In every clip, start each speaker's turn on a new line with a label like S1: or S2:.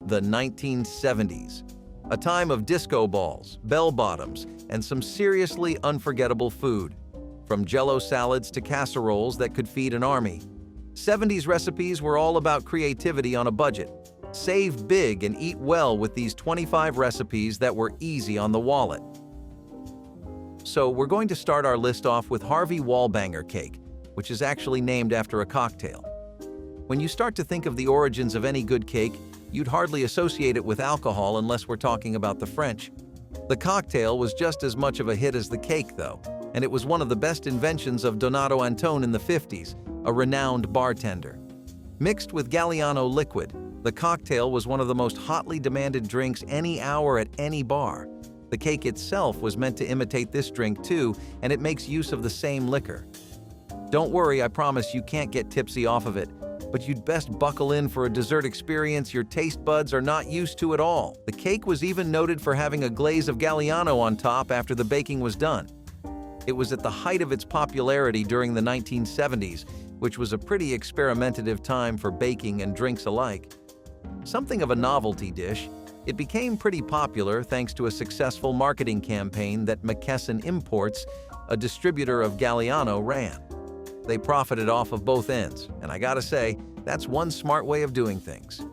S1: The 1970s. A time of disco balls, bell-bottoms, and some seriously unforgettable food. From Jell-O salads to casseroles that could feed an army. 70s recipes were all about creativity on a budget. Save big and eat well with these 25 recipes that were easy on the wallet. So we're going to start our list off with Harvey Wallbanger cake, which is actually named after a cocktail. When you start to think of the origins of any good cake, you'd hardly associate it with alcohol unless we're talking about the French. The cocktail was just as much of a hit as the cake, though, and it was one of the best inventions of Donato Antone in the 50s, a renowned bartender. Mixed with Galliano liquid, the cocktail was one of the most hotly demanded drinks any hour at any bar. The cake itself was meant to imitate this drink too, and it makes use of the same liquor. Don't worry, I promise you can't get tipsy off of it, but you'd best buckle in for a dessert experience your taste buds are not used to at all. The cake was even noted for having a glaze of Galliano on top after the baking was done. It was at the height of its popularity during the 1970s, which was a pretty experimentative time for baking and drinks alike. Something of a novelty dish, it became pretty popular thanks to a successful marketing campaign that McKesson Imports, a distributor of Galliano, ran. They profited off of both ends, and I gotta say, that's one smart way of doing things.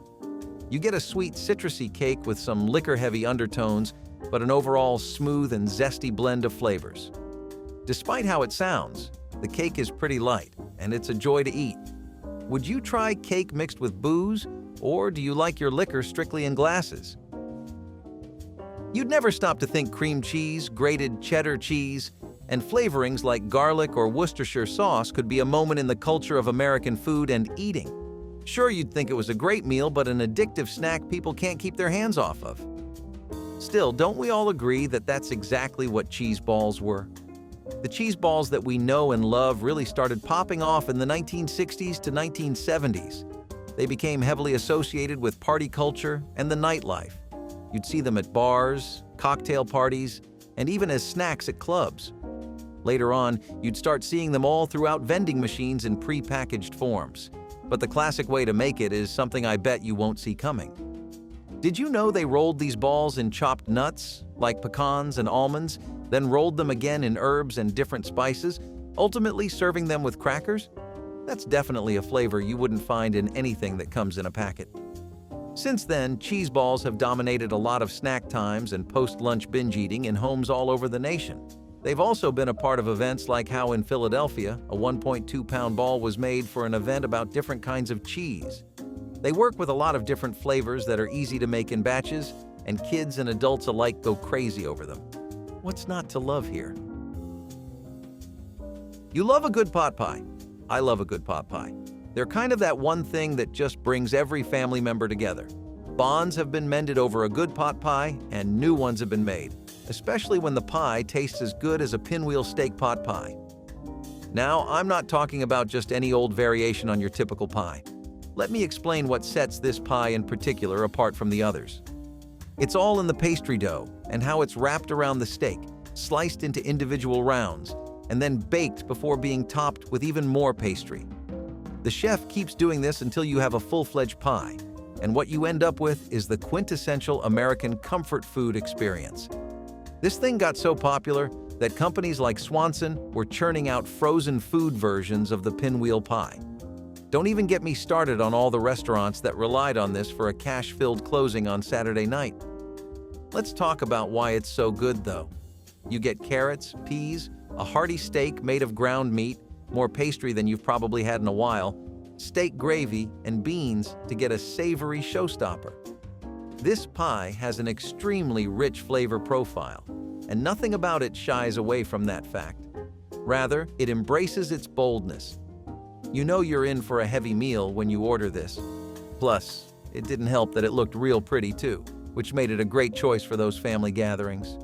S1: You get a sweet citrusy cake with some liquor-heavy undertones, but an overall smooth and zesty blend of flavors. Despite how it sounds, the cake is pretty light, and it's a joy to eat. Would you try cake mixed with booze, or do you like your liquor strictly in glasses? You'd never stop to think cream cheese, grated cheddar cheese, and flavorings like garlic or Worcestershire sauce could be a moment in the culture of American food and eating. Sure, you'd think it was a great meal, but an addictive snack people can't keep their hands off of. Still, don't we all agree that that's exactly what cheese balls were? The cheese balls that we know and love really started popping off in the 1960s to 1970s. They became heavily associated with party culture and the nightlife. You'd see them at bars, cocktail parties, and even as snacks at clubs. Later on, you'd start seeing them all throughout vending machines in pre-packaged forms. But the classic way to make it is something I bet you won't see coming. Did you know they rolled these balls in chopped nuts, like pecans and almonds, then rolled them again in herbs and different spices, ultimately serving them with crackers? That's definitely a flavor you wouldn't find in anything that comes in a packet. Since then, cheese balls have dominated a lot of snack times and post-lunch binge eating in homes all over the nation. They've also been a part of events like how in Philadelphia, a 1.2-pound ball was made for an event about different kinds of cheese. They work with a lot of different flavors that are easy to make in batches, and kids and adults alike go crazy over them. What's not to love here? You love a good pot pie. I love a good pot pie. They're kind of that one thing that just brings every family member together. Bonds have been mended over a good pot pie, and new ones have been made, especially when the pie tastes as good as a pinwheel steak pot pie. Now, I'm not talking about just any old variation on your typical pie. Let me explain what sets this pie in particular apart from the others. It's all in the pastry dough and how it's wrapped around the steak, sliced into individual rounds, and then baked before being topped with even more pastry. The chef keeps doing this until you have a full-fledged pie, and what you end up with is the quintessential American comfort food experience. This thing got so popular that companies like Swanson were churning out frozen food versions of the pinwheel pie. Don't even get me started on all the restaurants that relied on this for a cash-filled closing on Saturday night. Let's talk about why it's so good, though. You get carrots, peas, a hearty steak made of ground meat, more pastry than you've probably had in a while, steak gravy, and beans to get a savory showstopper. This pie has an extremely rich flavor profile, and nothing about it shies away from that fact. Rather, it embraces its boldness. You know you're in for a heavy meal when you order this. Plus, it didn't help that it looked real pretty too, which made it a great choice for those family gatherings.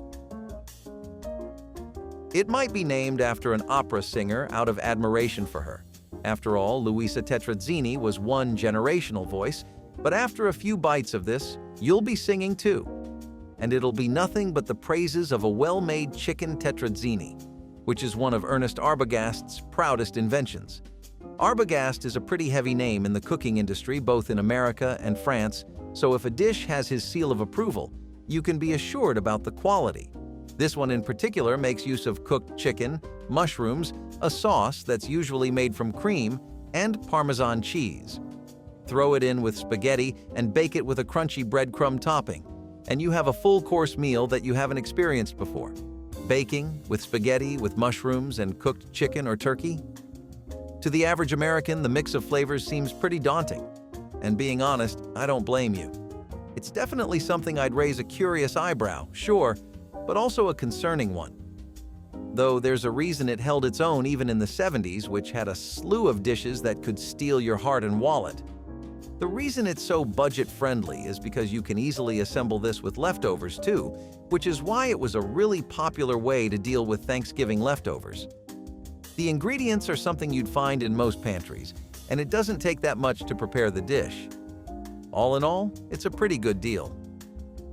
S1: It might be named after an opera singer out of admiration for her. After all, Luisa Tetrazini was one generational voice, but after a few bites of this, you'll be singing too. And it'll be nothing but the praises of a well-made chicken Tetrazini, which is one of Ernest Arbogast's proudest inventions. Arbogast is a pretty heavy name in the cooking industry both in America and France, So if a dish has his seal of approval, you can be assured about the quality. This one in particular makes use of cooked chicken, mushrooms, a sauce that's usually made from cream, and Parmesan cheese. Throw it in with spaghetti and bake it with a crunchy breadcrumb topping, and you have a full-course meal that you haven't experienced before. Baking with spaghetti with mushrooms and cooked chicken or turkey? To the average American, the mix of flavors seems pretty daunting. And being honest, I don't blame you. It's definitely something I'd raise a curious eyebrow, sure, but also a concerning one. Though there's a reason it held its own even in the 70s, which had a slew of dishes that could steal your heart and wallet. The reason it's so budget-friendly is because you can easily assemble this with leftovers too, which is why it was a really popular way to deal with Thanksgiving leftovers. The ingredients are something you'd find in most pantries, and it doesn't take that much to prepare the dish. All in all, it's a pretty good deal.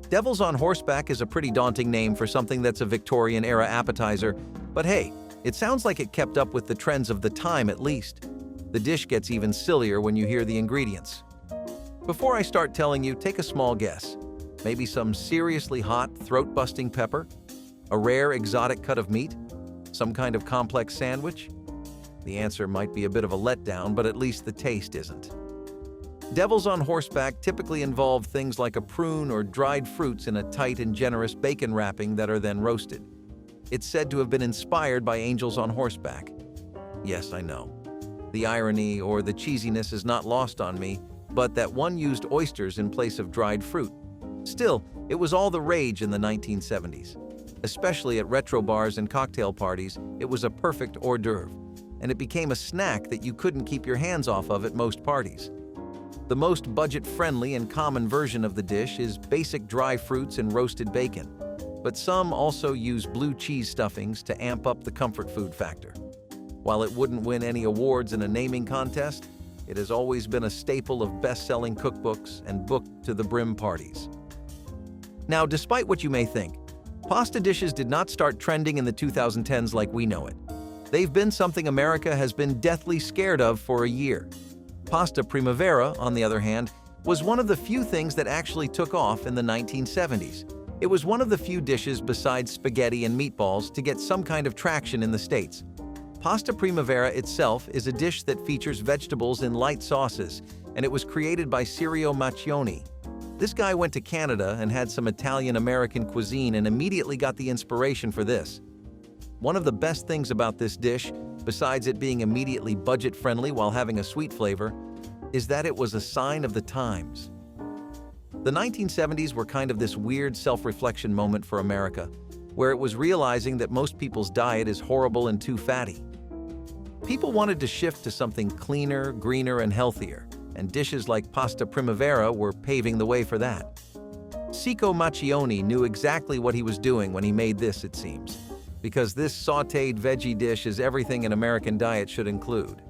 S1: Devil's on Horseback is a pretty daunting name for something that's a Victorian-era appetizer, but hey, it sounds like it kept up with the trends of the time at least. The dish gets even sillier when you hear the ingredients. Before I start telling you, take a small guess. Maybe some seriously hot, throat-busting pepper? A rare, exotic cut of meat? Some kind of complex sandwich? The answer might be a bit of a letdown, but at least the taste isn't. Devils on Horseback typically involve things like a prune or dried fruits in a tight and generous bacon wrapping that are then roasted. It's said to have been inspired by angels on horseback. Yes, I know. The irony or the cheesiness is not lost on me, but that one used oysters in place of dried fruit. Still, it was all the rage in the 1970s. Especially at retro bars and cocktail parties, it was a perfect hors d'oeuvre, and it became a snack that you couldn't keep your hands off of at most parties. The most budget-friendly and common version of the dish is basic dry fruits and roasted bacon, but some also use blue cheese stuffings to amp up the comfort food factor. While it wouldn't win any awards in a naming contest, it has always been a staple of best-selling cookbooks and booked-to-the-brim parties. Now, despite what you may think, pasta dishes did not start trending in the 2010s like we know it. They've been something America has been deathly scared of for a year. Pasta Primavera, on the other hand, was one of the few things that actually took off in the 1970s. It was one of the few dishes besides spaghetti and meatballs to get some kind of traction in the States. Pasta Primavera itself is a dish that features vegetables in light sauces, and it was created by Sirio Macchioni. This guy went to Canada and had some Italian-American cuisine and immediately got the inspiration for this. One of the best things about this dish, besides it being immediately budget-friendly while having a sweet flavor, is that it was a sign of the times. The 1970s were kind of this weird self-reflection moment for America, where it was realizing that most people's diet is horrible and too fatty. People wanted to shift to something cleaner, greener, and healthier, and dishes like Pasta Primavera were paving the way for that. Sico Macchioni knew exactly what he was doing when he made this, it seems, because this sautéed veggie dish is everything an American diet should include.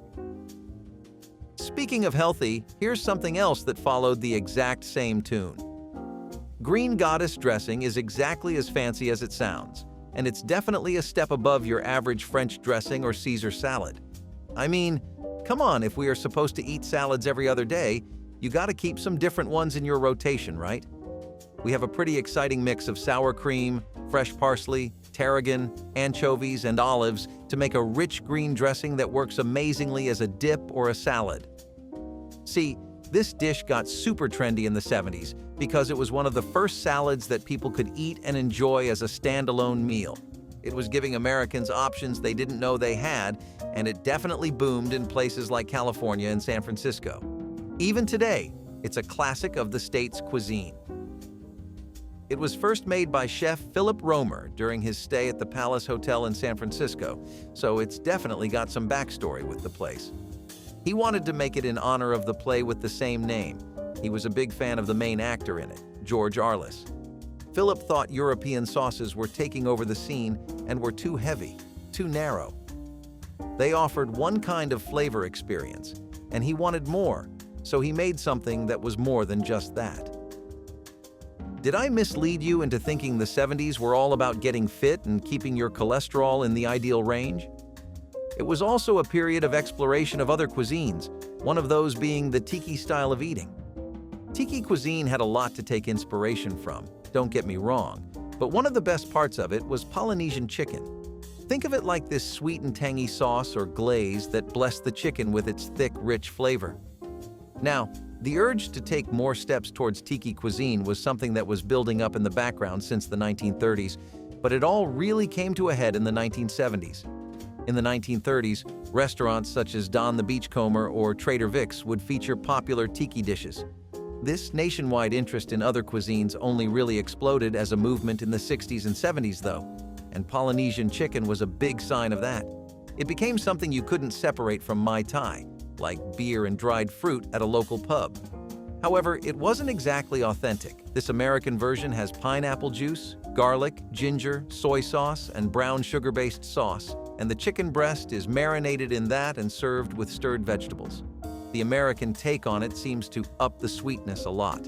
S1: Speaking of healthy, here's something else that followed the exact same tune. Green Goddess dressing is exactly as fancy as it sounds, and it's definitely a step above your average French dressing or Caesar salad. I mean, come on, if we are supposed to eat salads every other day, you gotta keep some different ones in your rotation, right? We have a pretty exciting mix of sour cream, fresh parsley, tarragon, anchovies, and olives to make a rich green dressing that works amazingly as a dip or a salad. See, this dish got super trendy in the 70s because it was one of the first salads that people could eat and enjoy as a standalone meal. It was giving Americans options they didn't know they had, and it definitely boomed in places like California and San Francisco. Even today, it's a classic of the state's cuisine. It was first made by chef Philip Romer during his stay at the Palace Hotel in San Francisco, so it's definitely got some backstory with the place. He wanted to make it in honor of the play with the same name. He was a big fan of the main actor in it, George Arliss. Philip thought European sauces were taking over the scene and were too heavy, too narrow. They offered one kind of flavor experience, and he wanted more, so he made something that was more than just that. Did I mislead you into thinking the 70s were all about getting fit and keeping your cholesterol in the ideal range? It was also a period of exploration of other cuisines, one of those being the tiki style of eating. Tiki cuisine had a lot to take inspiration from, don't get me wrong, but one of the best parts of it was Polynesian chicken. Think of it like this sweet and tangy sauce or glaze that blessed the chicken with its thick, rich flavor. Now, the urge to take more steps towards tiki cuisine was something that was building up in the background since the 1930s, but it all really came to a head in the 1970s. In the 1930s, restaurants such as Don the Beachcomber or Trader Vic's would feature popular tiki dishes. This nationwide interest in other cuisines only really exploded as a movement in the 60s and 70s though, and Polynesian chicken was a big sign of that. It became something you couldn't separate from Mai Tai, like beer and dried fruit at a local pub. However, it wasn't exactly authentic. This American version has pineapple juice, garlic, ginger, soy sauce, and brown sugar-based sauce, and the chicken breast is marinated in that and served with stirred vegetables. The American take on it seems to up the sweetness a lot,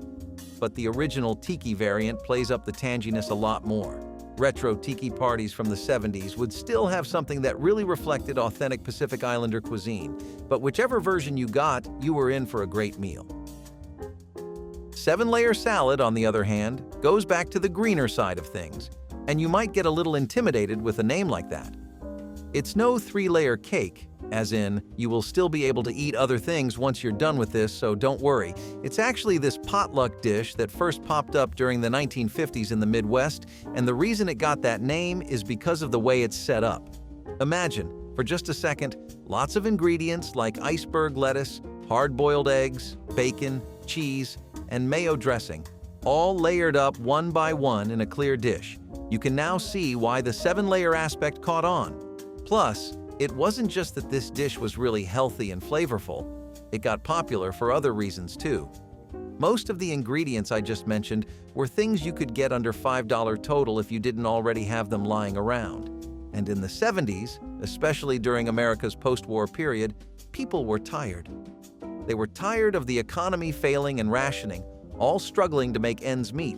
S1: but the original tiki variant plays up the tanginess a lot more. Retro tiki parties from the 70s would still have something that really reflected authentic Pacific Islander cuisine, but whichever version you got, you were in for a great meal. 7-layer salad, on the other hand, goes back to the greener side of things, and you might get a little intimidated with a name like that. It's no 3-layer cake, as in, you will still be able to eat other things once you're done with this, so don't worry. It's actually this potluck dish that first popped up during the 1950s in the Midwest, and the reason it got that name is because of the way it's set up. Imagine, for just a second, lots of ingredients like iceberg lettuce, hard-boiled eggs, bacon, cheese, and mayo dressing, all layered up one by one in a clear dish. You can now see why the 7-layer aspect caught on. Plus, it wasn't just that this dish was really healthy and flavorful, it got popular for other reasons too. Most of the ingredients I just mentioned were things you could get under $5 total if you didn't already have them lying around. And in the 70s, especially during America's post-war period, people were tired. They were tired of the economy failing and rationing, all struggling to make ends meet.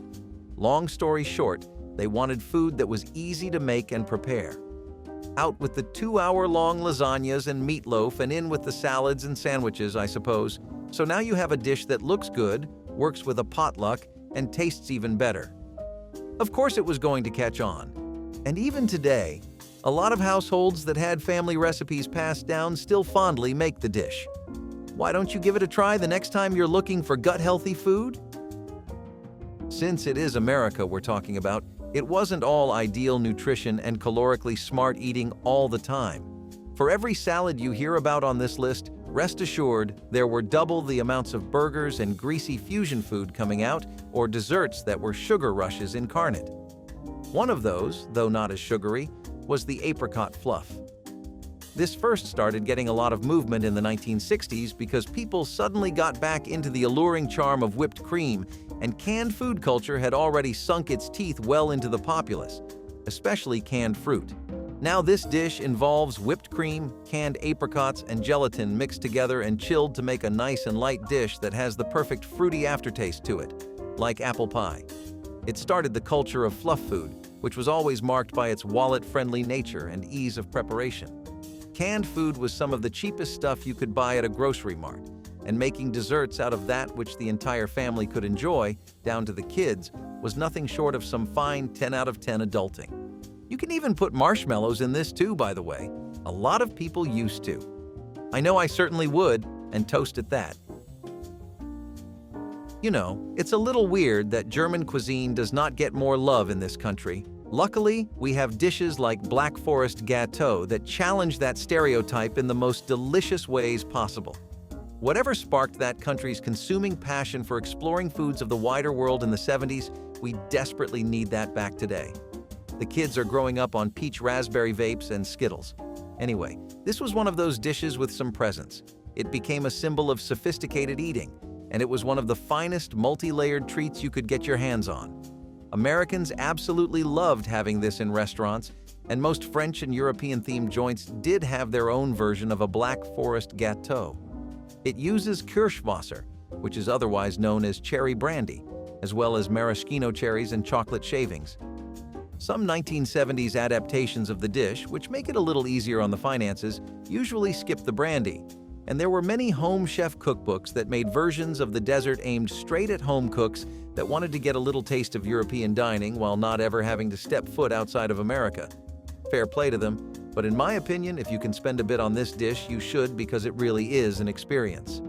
S1: Long story short, they wanted food that was easy to make and prepare. Out with the 2-hour-long lasagnas and meatloaf and in with the salads and sandwiches, I suppose. So now you have a dish that looks good, works with a potluck, and tastes even better. Of course it was going to catch on. And even today, a lot of households that had family recipes passed down still fondly make the dish. Why don't you give it a try the next time you're looking for gut-healthy food? Since it is America we're talking about, it wasn't all ideal nutrition and calorically smart eating all the time. For every salad you hear about on this list, rest assured there were double the amounts of burgers and greasy fusion food coming out, or desserts that were sugar rushes incarnate. One of those, though not as sugary, was the Apricot Fluff. This first started getting a lot of movement in the 1960s because people suddenly got back into the alluring charm of whipped cream, and canned food culture had already sunk its teeth well into the populace, especially canned fruit. Now this dish involves whipped cream, canned apricots, and gelatin mixed together and chilled to make a nice and light dish that has the perfect fruity aftertaste to it, like apple pie. It started the culture of fluff food, which was always marked by its wallet-friendly nature and ease of preparation. Canned food was some of the cheapest stuff you could buy at a grocery mart, and making desserts out of that which the entire family could enjoy, down to the kids, was nothing short of some fine 10 out of 10 adulting. You can even put marshmallows in this too, by the way. A lot of people used to. I know I certainly would, and toast at that. You know, it's a little weird that German cuisine does not get more love in this country. Luckily, we have dishes like Black Forest Gateau that challenge that stereotype in the most delicious ways possible. Whatever sparked that country's consuming passion for exploring foods of the wider world in the 70s, we desperately need that back today. The kids are growing up on peach raspberry vapes and Skittles. Anyway, this was one of those dishes with some presence. It became a symbol of sophisticated eating, and it was one of the finest multi-layered treats you could get your hands on. Americans absolutely loved having this in restaurants, and most French and European-themed joints did have their own version of a Black Forest Gateau. It uses Kirschwasser, which is otherwise known as cherry brandy, as well as maraschino cherries and chocolate shavings. Some 1970s adaptations of the dish, which make it a little easier on the finances, usually skip the brandy, And there were many home chef cookbooks that made versions of the desert aimed straight at home cooks that wanted to get a little taste of European dining while not ever having to step foot outside of America. Fair play to them, but in my opinion, if you can spend a bit on this dish, you should, because it really is an experience.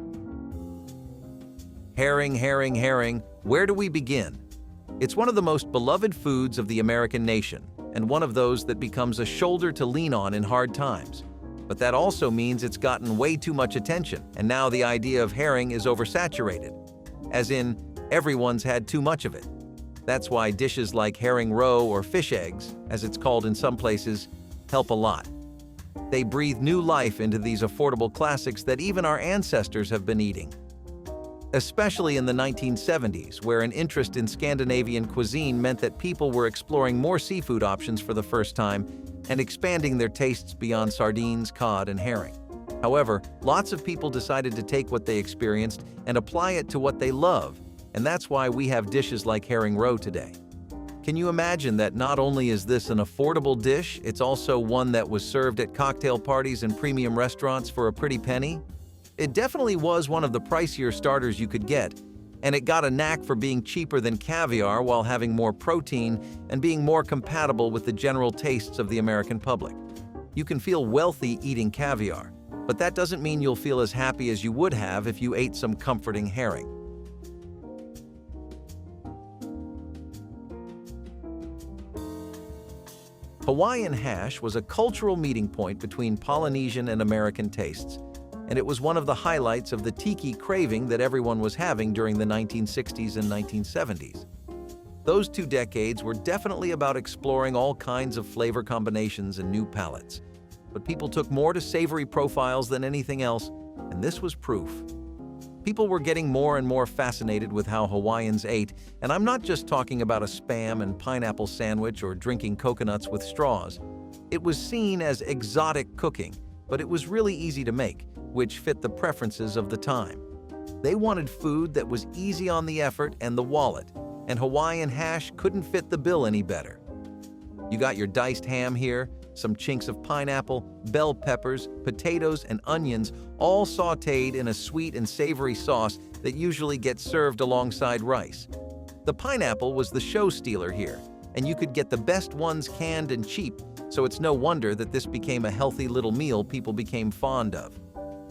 S1: Herring, herring, herring. Where do we begin? It's one of the most beloved foods of the American nation, and one of those that becomes a shoulder to lean on in hard times. But that also means it's gotten way too much attention, and now the idea of herring is oversaturated. As in, everyone's had too much of it. That's why dishes like herring roe or fish eggs, as it's called in some places, help a lot. They breathe new life into these affordable classics that even our ancestors have been eating. Especially in the 1970s, where an interest in Scandinavian cuisine meant that people were exploring more seafood options for the first time and expanding their tastes beyond sardines, cod, and herring. However, lots of people decided to take what they experienced and apply it to what they love, and that's why we have dishes like herring roe today. Can you imagine that not only is this an affordable dish, it's also one that was served at cocktail parties and premium restaurants for a pretty penny? It definitely was one of the pricier starters you could get, and it got a knack for being cheaper than caviar while having more protein and being more compatible with the general tastes of the American public. You can feel wealthy eating caviar, but that doesn't mean you'll feel as happy as you would have if you ate some comforting herring. Hawaiian Hash was a cultural meeting point between Polynesian and American tastes, and it was one of the highlights of the tiki craving that everyone was having during the 1960s and 1970s. Those 2 decades were definitely about exploring all kinds of flavor combinations and new palates, but people took more to savory profiles than anything else, and this was proof. People were getting more and more fascinated with how Hawaiians ate, and I'm not just talking about a Spam and pineapple sandwich or drinking coconuts with straws. It was seen as exotic cooking, but it was really easy to make, which fit the preferences of the time. They wanted food that was easy on the effort and the wallet, and Hawaiian Hash couldn't fit the bill any better. You got your diced ham here, some chinks of pineapple, bell peppers, potatoes, and onions, all sautéed in a sweet and savory sauce that usually gets served alongside rice. The pineapple was the show stealer here, and you could get the best ones canned and cheap, so it's no wonder that this became a healthy little meal people became fond of.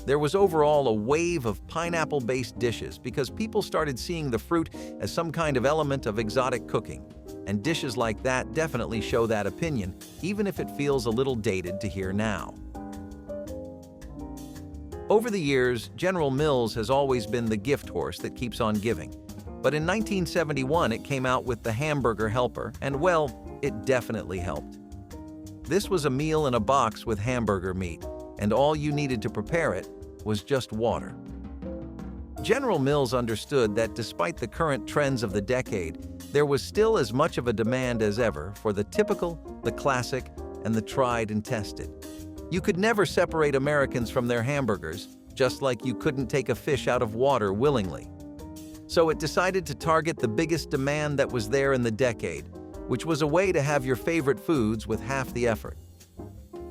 S1: There was overall a wave of pineapple-based dishes because people started seeing the fruit as some kind of element of exotic cooking. And dishes like that definitely show that opinion, even if it feels a little dated to hear now. Over the years, General Mills has always been the gift horse that keeps on giving. But in 1971, it came out with the Hamburger Helper, and well, it definitely helped. This was a meal in a box with hamburger meat, and all you needed to prepare it was just water. General Mills understood that despite the current trends of the decade, there was still as much of a demand as ever for the typical, the classic, and the tried and tested. You could never separate Americans from their hamburgers, just like you couldn't take a fish out of water willingly. So it decided to target the biggest demand that was there in the decade, which was a way to have your favorite foods with half the effort.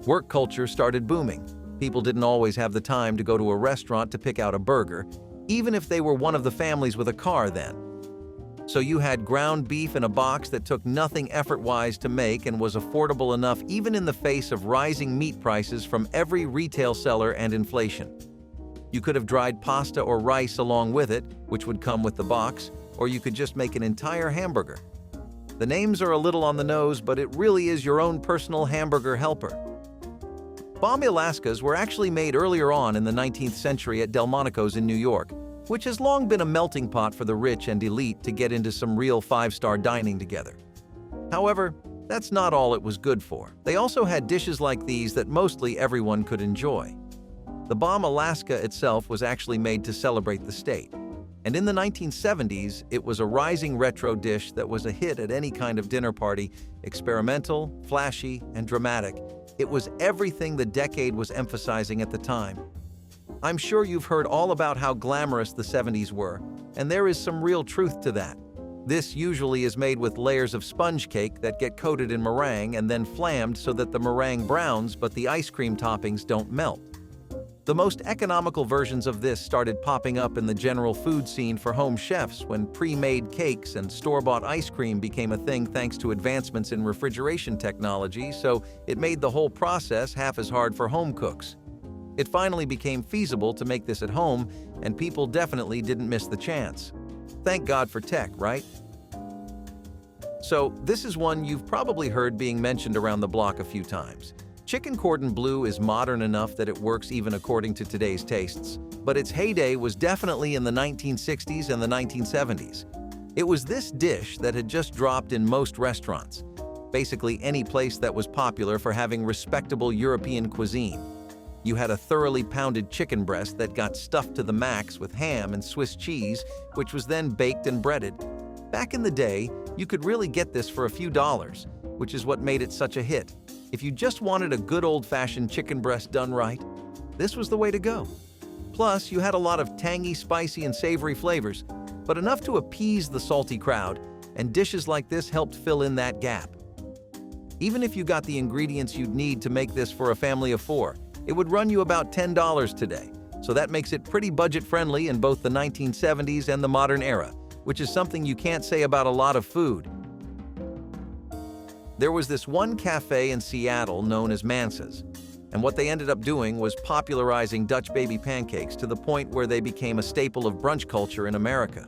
S1: Work culture started booming. People didn't always have the time to go to a restaurant to pick out a burger, even if they were one of the families with a car then. So you had ground beef in a box that took nothing effort-wise to make and was affordable enough even in the face of rising meat prices from every retail seller and inflation. You could have dried pasta or rice along with it, which would come with the box, or you could just make an entire hamburger. The names are a little on the nose, but it really is your own personal Hamburger Helper. Bomb Alaskas were actually made earlier on in the 19th century at Delmonico's in New York, which has long been a melting pot for the rich and elite to get into some real 5-star dining together. However, that's not all it was good for. They also had dishes like these that mostly everyone could enjoy. The Bomb Alaska itself was actually made to celebrate the state. And in the 1970s, it was a rising retro dish that was a hit at any kind of dinner party, experimental, flashy, and dramatic. It was everything the decade was emphasizing at the time. I'm sure you've heard all about how glamorous the 70s were, and there is some real truth to that. This usually is made with layers of sponge cake that get coated in meringue and then flammed so that the meringue browns but the ice cream toppings don't melt. The most economical versions of this started popping up in the general food scene for home chefs when pre-made cakes and store-bought ice cream became a thing thanks to advancements in refrigeration technology, so it made the whole process half as hard for home cooks. It finally became feasible to make this at home, and people definitely didn't miss the chance. Thank God for tech, right? So, this is one you've probably heard being mentioned around the block a few times. Chicken Cordon Bleu is modern enough that it works even according to today's tastes, but its heyday was definitely in the 1960s and the 1970s. It was this dish that had just dropped in most restaurants, basically any place that was popular for having respectable European cuisine. You had a thoroughly pounded chicken breast that got stuffed to the max with ham and Swiss cheese, which was then baked and breaded. Back in the day, you could really get this for a few dollars, which is what made it such a hit. If you just wanted a good old-fashioned chicken breast done right, this was the way to go. Plus, you had a lot of tangy, spicy, and savory flavors, but enough to appease the salty crowd, and dishes like this helped fill in that gap. Even if you got the ingredients you'd need to make this for a family of 4, it would run you about $10 today, so that makes it pretty budget-friendly in both the 1970s and the modern era, which is something you can't say about a lot of food. There was this one cafe in Seattle known as Mansa's, and what they ended up doing was popularizing Dutch baby pancakes to the point where they became a staple of brunch culture in America.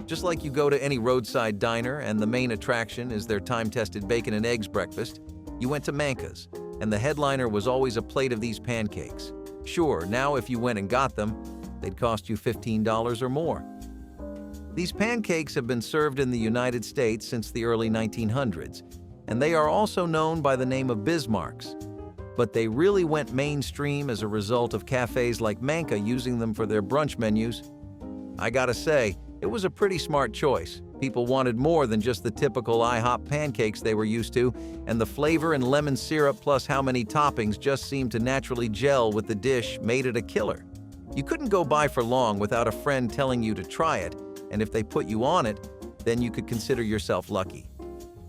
S1: Just like you go to any roadside diner and the main attraction is their time-tested bacon and eggs breakfast, you went to Mansa's, and the headliner was always a plate of these pancakes. Sure, now if you went and got them, they'd cost you $15 or more. These pancakes have been served in the United States since the early 1900s, and they are also known by the name of Bismarcks. But they really went mainstream as a result of cafes like Manka using them for their brunch menus. I gotta say, it was a pretty smart choice. People wanted more than just the typical IHOP pancakes they were used to, and the flavor and lemon syrup plus how many toppings just seemed to naturally gel with the dish made it a killer. You couldn't go by for long without a friend telling you to try it, and if they put you on it, then you could consider yourself lucky.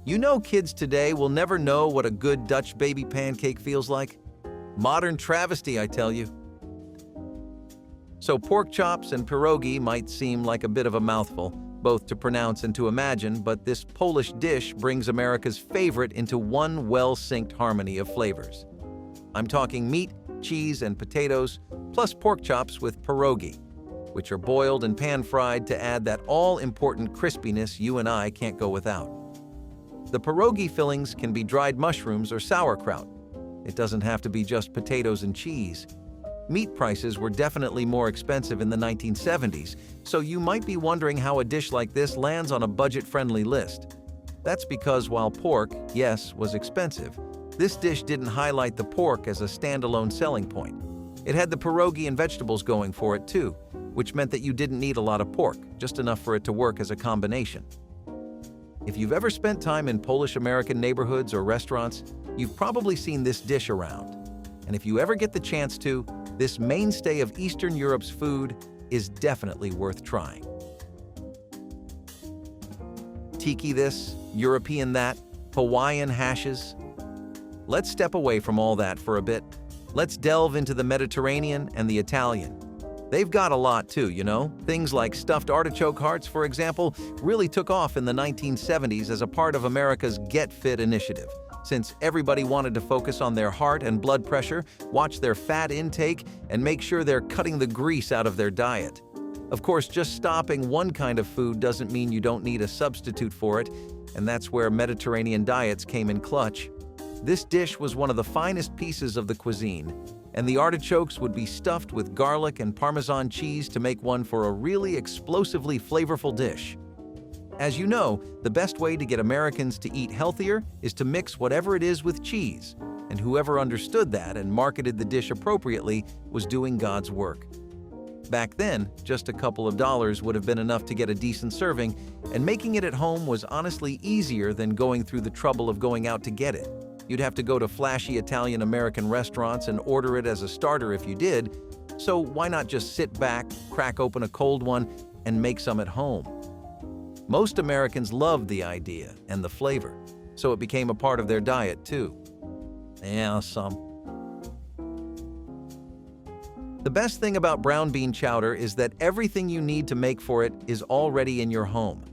S1: You know kids today will never know what a good Dutch baby pancake feels like? Modern travesty, I tell you. So pork chops and pierogi might seem like a bit of a mouthful, both to pronounce and to imagine, but this Polish dish brings America's favorite into one well-synced harmony of flavors. I'm talking meat, cheese, and potatoes, plus pork chops with pierogi, which are boiled and pan-fried to add that all-important crispiness you and I can't go without. The pierogi fillings can be dried mushrooms or sauerkraut. It doesn't have to be just potatoes and cheese. Meat prices were definitely more expensive in the 1970s, so you might be wondering how a dish like this lands on a budget-friendly list. That's because while pork, yes, was expensive, this dish didn't highlight the pork as a standalone selling point. It had the pierogi and vegetables going for it too, which meant that you didn't need a lot of pork, just enough for it to work as a combination. If you've ever spent time in Polish-American neighborhoods or restaurants, you've probably seen this dish around. And if you ever get the chance to, this mainstay of Eastern Europe's food is definitely worth trying. Tiki this, European that, Hawaiian hashes. Let's step away from all that for a bit. Let's delve into the Mediterranean and the Italian. They've got a lot too, you know? Things like stuffed artichoke hearts, for example, really took off in the 1970s as a part of America's Get Fit initiative. Since everybody wanted to focus on their heart and blood pressure, watch their fat intake, and make sure they're cutting the grease out of their diet. Of course, just stopping one kind of food doesn't mean you don't need a substitute for it, and that's where Mediterranean diets came in clutch. This dish was one of the finest pieces of the cuisine, and the artichokes would be stuffed with garlic and Parmesan cheese to make one for a really explosively flavorful dish. As you know, the best way to get Americans to eat healthier is to mix whatever it is with cheese, and whoever understood that and marketed the dish appropriately was doing God's work. Back then, just a couple of dollars would have been enough to get a decent serving, and making it at home was honestly easier than going through the trouble of going out to get it. You'd have to go to flashy Italian-American restaurants and order it as a starter if you did, so why not just sit back, crack open a cold one, and make some at home? Most Americans loved the idea and the flavor, so it became a part of their diet too. Yeah, some. The best thing about brown bean chowder is that everything you need to make for it is already in your home.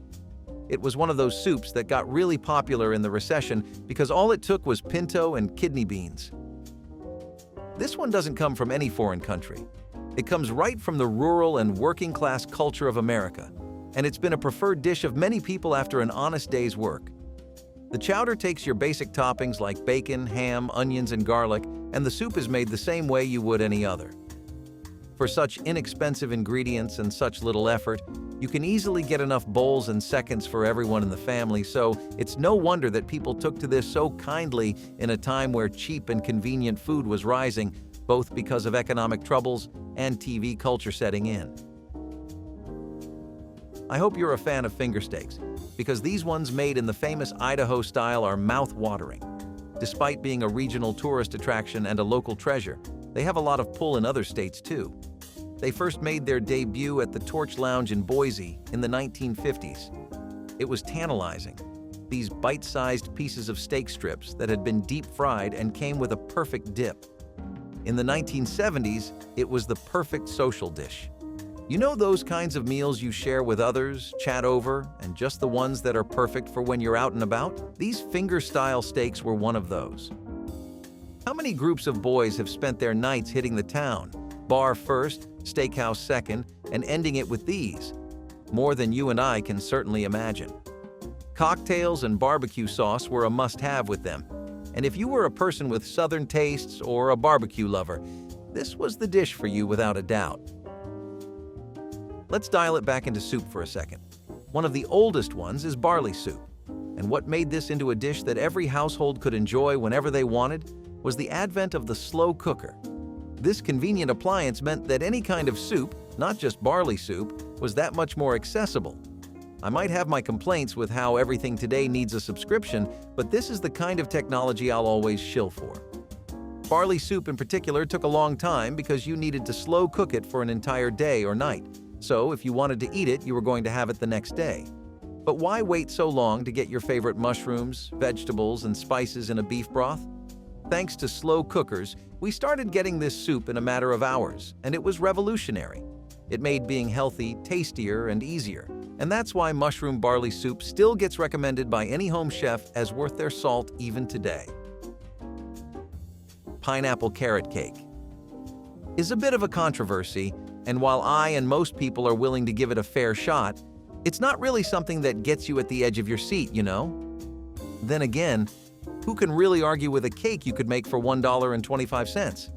S1: It was one of those soups that got really popular in the recession because all it took was pinto and kidney beans. This one doesn't come from any foreign country. It comes right from the rural and working-class culture of America, and it's been a preferred dish of many people after an honest day's work. The chowder takes your basic toppings like bacon, ham, onions, and garlic, and the soup is made the same way you would any other. For such inexpensive ingredients and such little effort, you can easily get enough bowls and seconds for everyone in the family, so it's no wonder that people took to this so kindly in a time where cheap and convenient food was rising, both because of economic troubles and TV culture setting in. I hope you're a fan of finger steaks, because these ones made in the famous Idaho style are mouth-watering. Despite being a regional tourist attraction and a local treasure, they have a lot of pull in other states too. They first made their debut at the Torch Lounge in Boise in the 1950s. It was tantalizing. These bite-sized pieces of steak strips that had been deep-fried and came with a perfect dip. In the 1970s, it was the perfect social dish. You know those kinds of meals you share with others, chat over, and just the ones that are perfect for when you're out and about? These finger-style steaks were one of those. How many groups of boys have spent their nights hitting the town, bar first, steakhouse second, and ending it with these? More than you and I can certainly imagine. Cocktails and barbecue sauce were a must-have with them, and if you were a person with southern tastes or a barbecue lover, this was the dish for you without a doubt. Let's dial it back into soup for a second. One of the oldest ones is barley soup, and what made this into a dish that every household could enjoy whenever they wanted was the advent of the slow cooker. This convenient appliance meant that any kind of soup, not just barley soup, was that much more accessible. I might have my complaints with how everything today needs a subscription, but this is the kind of technology I'll always shill for. Barley soup in particular took a long time because you needed to slow cook it for an entire day or night. So if you wanted to eat it, you were going to have it the next day. But why wait so long to get your favorite mushrooms, vegetables, and spices in a beef broth? Thanks to slow cookers, we started getting this soup in a matter of hours, and it was revolutionary. It made being healthy tastier and easier, and that's why mushroom barley soup still gets recommended by any home chef as worth their salt even today. Pineapple carrot cake is a bit of a controversy, and while I and most people are willing to give it a fair shot, it's not really something that gets you at the edge of your seat, you know? Then again, who can really argue with a cake you could make for $1.25?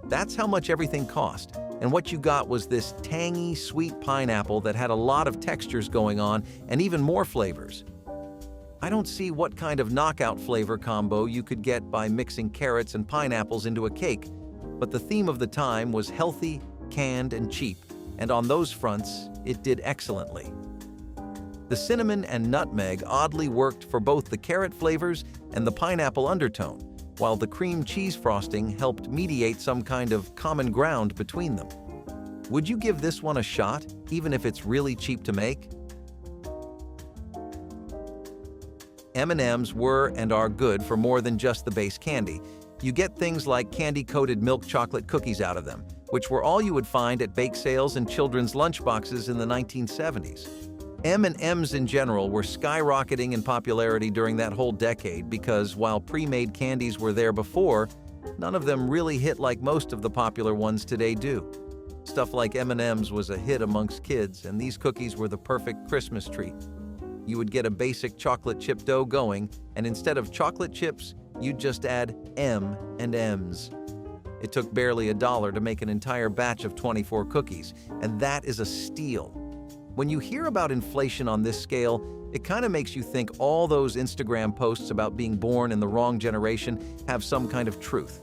S1: That's how much everything cost, and what you got was this tangy, sweet pineapple that had a lot of textures going on and even more flavors. I don't see what kind of knockout flavor combo you could get by mixing carrots and pineapples into a cake, but the theme of the time was healthy, canned, and cheap, and on those fronts, it did excellently. The cinnamon and nutmeg oddly worked for both the carrot flavors and the pineapple undertone, while the cream cheese frosting helped mediate some kind of common ground between them. Would you give this one a shot, even if it's really cheap to make? M&Ms were and are good for more than just the base candy. You get things like candy-coated milk chocolate cookies out of them, which were all you would find at bake sales and children's lunchboxes in the 1970s. M&Ms in general were skyrocketing in popularity during that whole decade because while pre-made candies were there before, none of them really hit like most of the popular ones today do. Stuff like M&Ms was a hit amongst kids, and these cookies were the perfect Christmas treat. You would get a basic chocolate chip dough going, and instead of chocolate chips, you'd just add M&Ms. It took barely $1 to make an entire batch of 24 cookies, and that is a steal. When you hear about inflation on this scale, it kind of makes you think all those Instagram posts about being born in the wrong generation have some kind of truth.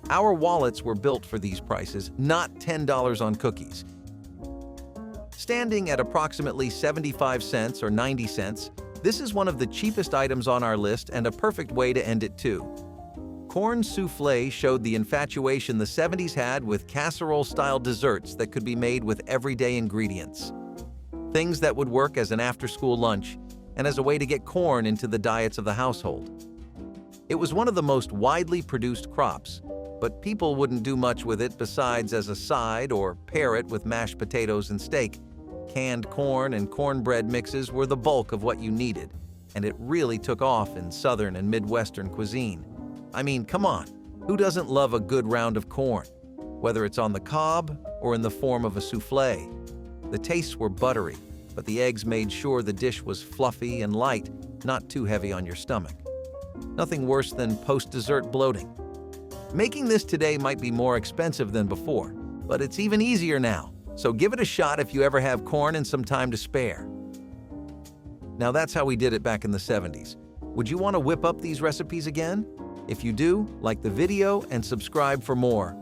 S1: Our wallets were built for these prices, not $10 on cookies. Standing at approximately 75 cents or 90 cents, this is one of the cheapest items on our list and a perfect way to end it too. Corn soufflé showed the infatuation the 70s had with casserole-style desserts that could be made with everyday ingredients. Things that would work as an after-school lunch and as a way to get corn into the diets of the household. It was one of the most widely produced crops, but people wouldn't do much with it besides as a side or pair it with mashed potatoes and steak. Canned corn and cornbread mixes were the bulk of what you needed, and it really took off in Southern and Midwestern cuisine. I mean, come on, who doesn't love a good round of corn? Whether it's on the cob or in the form of a soufflé. The tastes were buttery, but the eggs made sure the dish was fluffy and light, not too heavy on your stomach. Nothing worse than post-dessert bloating. Making this today might be more expensive than before, but it's even easier now. So give it a shot if you ever have corn and some time to spare. Now that's how we did it back in the 70s. Would you want to whip up these recipes again? If you do, like the video and subscribe for more.